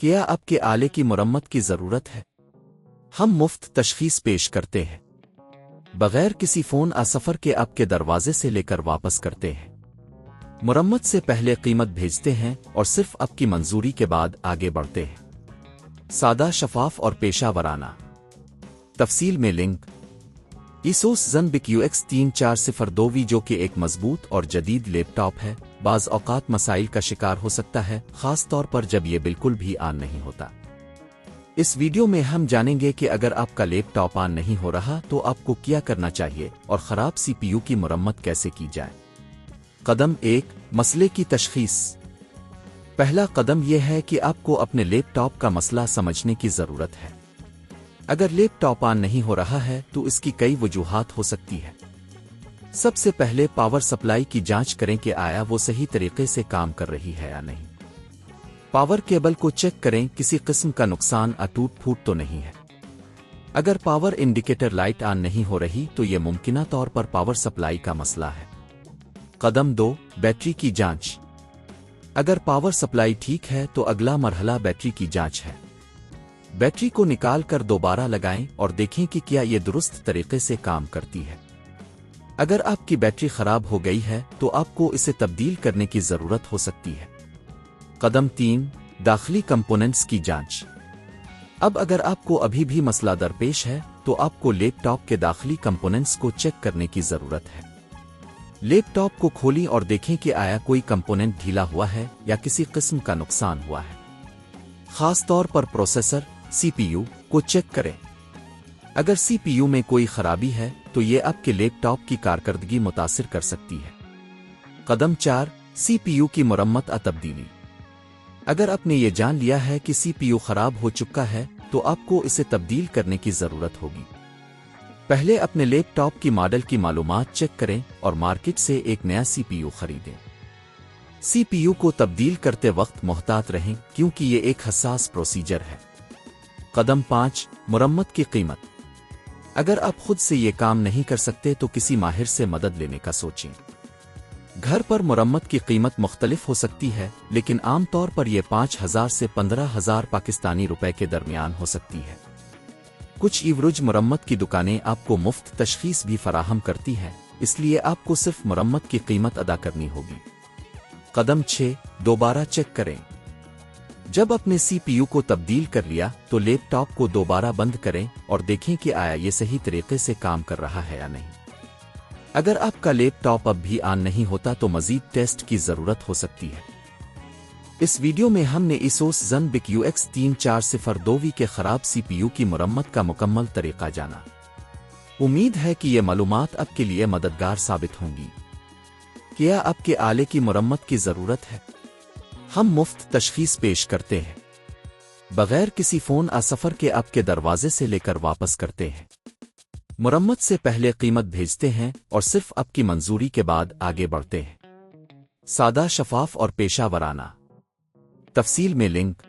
کیا آپ کے آلے کی مرمت کی ضرورت ہے؟ ہم مفت تشخیص پیش کرتے ہیں، بغیر کسی فون سفر کے آپ کے دروازے سے لے کر واپس کرتے ہیں۔ مرمت سے پہلے قیمت بھیجتے ہیں اور صرف آپ کی منظوری کے بعد آگے بڑھتے ہیں۔ سادہ، شفاف اور پیشہ ورانہ۔ تفصیل میں لنک۔ ASUS Zenbook UX3402V جو کہ ایک مضبوط اور جدید لیپ ٹاپ ہے، بعض اوقات مسائل کا شکار ہو سکتا ہے، خاص طور پر جب یہ بالکل بھی آن نہیں ہوتا۔ اس ویڈیو میں ہم جانیں گے کہ اگر آپ کا لیپ ٹاپ آن نہیں ہو رہا تو آپ کو کیا کرنا چاہیے اور خراب CPU کی مرمت کیسے کی جائے۔ قدم 1، مسئلے کی تشخیص۔ پہلا قدم یہ ہے کہ آپ کو اپنے لیپ ٹاپ کا مسئلہ سمجھنے کی ضرورت ہے۔ اگر لیپ ٹاپ آن نہیں ہو رہا ہے تو اس کی کئی وجوہات ہو سکتی ہے۔ سب سے پہلے پاور سپلائی کی جانچ کریں کہ آیا وہ صحیح طریقے سے کام کر رہی ہے یا نہیں۔ پاور کیبل کو چیک کریں، کسی قسم کا نقصان ٹوٹ پھوٹ تو نہیں ہے۔ اگر پاور انڈیکیٹر لائٹ آن نہیں ہو رہی تو یہ ممکنہ طور پر پاور سپلائی کا مسئلہ ہے۔ قدم 2، بیٹری کی جانچ۔ اگر پاور سپلائی ٹھیک ہے تو اگلا مرحلہ بیٹری کی جانچ ہے۔ بیٹری کو نکال کر دوبارہ لگائیں اور دیکھیں کہ کیا یہ درست طریقے سے کام کرتی ہے۔ اگر آپ کی بیٹری خراب ہو گئی ہے تو آپ کو اسے تبدیل کرنے کی ضرورت ہو سکتی ہے۔ قدم 3، داخلی کمپوننٹس کی جانچ۔ اب اگر آپ کو ابھی بھی مسئلہ درپیش ہے تو آپ کو لیپ ٹاپ کے داخلی کمپوننٹس کو چیک کرنے کی ضرورت ہے۔ لیپ ٹاپ کو کھولیں اور دیکھیں کہ آیا کوئی کمپوننٹ ڈھیلا ہوا ہے یا کسی قسم کا نقصان ہوا ہے۔ خاص طور پر پروسیسر CPU کو چیک کریں۔ اگر CPU میں کوئی خرابی ہے تو یہ آپ کے لیپ ٹاپ کی کارکردگی متاثر کر سکتی ہے۔ قدم 4، CPU کی مرمت تبدیلی۔ اگر آپ نے یہ جان لیا ہے کہ CPU خراب ہو چکا ہے تو آپ کو اسے تبدیل کرنے کی ضرورت ہوگی۔ پہلے اپنے لیپ ٹاپ کی ماڈل کی معلومات چیک کریں اور مارکیٹ سے ایک نیا CPU خریدیں۔ CPU کو تبدیل کرتے وقت محتاط رہیں کیونکہ یہ ایک حساس پروسیجر ہے۔ قدم 5، مرمت کی قیمت۔ اگر آپ خود سے یہ کام نہیں کر سکتے تو کسی ماہر سے مدد لینے کا سوچیں۔ گھر پر مرمت کی قیمت مختلف ہو سکتی ہے، لیکن عام طور پر یہ 5,000 سے 15,000 پاکستانی روپے کے درمیان ہو سکتی ہے۔ کچھ ایوریج مرمت کی دکانیں آپ کو مفت تشخیص بھی فراہم کرتی ہیں، اس لیے آپ کو صرف مرمت کی قیمت ادا کرنی ہوگی۔ قدم 6، دوبارہ چیک کریں۔ جب اپنے CPU کو تبدیل کر لیا تو لیپ ٹاپ کو دوبارہ بند کریں اور دیکھیں کہ آیا یہ صحیح طریقے سے کام کر رہا ہے یا نہیں۔ اگر آپ کا لیپ ٹاپ اب بھی آن نہیں ہوتا تو مزید ٹیسٹ کی ضرورت ہو سکتی ہے۔ اس ویڈیو میں ہم نے ASUS Zenbook UX3402V کے خراب CPU کی مرمت کا مکمل طریقہ جانا۔ امید ہے کہ یہ معلومات آپ کے لیے مددگار ثابت ہوں گی۔ کیا آپ کے آلے کی مرمت کی ضرورت ہے؟ ہم مفت تشخیص پیش کرتے ہیں، بغیر کسی فون سفر کے آپ کے دروازے سے لے کر واپس کرتے ہیں۔ مرمت سے پہلے قیمت بھیجتے ہیں اور صرف آپ کی منظوری کے بعد آگے بڑھتے ہیں۔ سادہ، شفاف اور پیشہ ورانہ۔ تفصیل میں لنک۔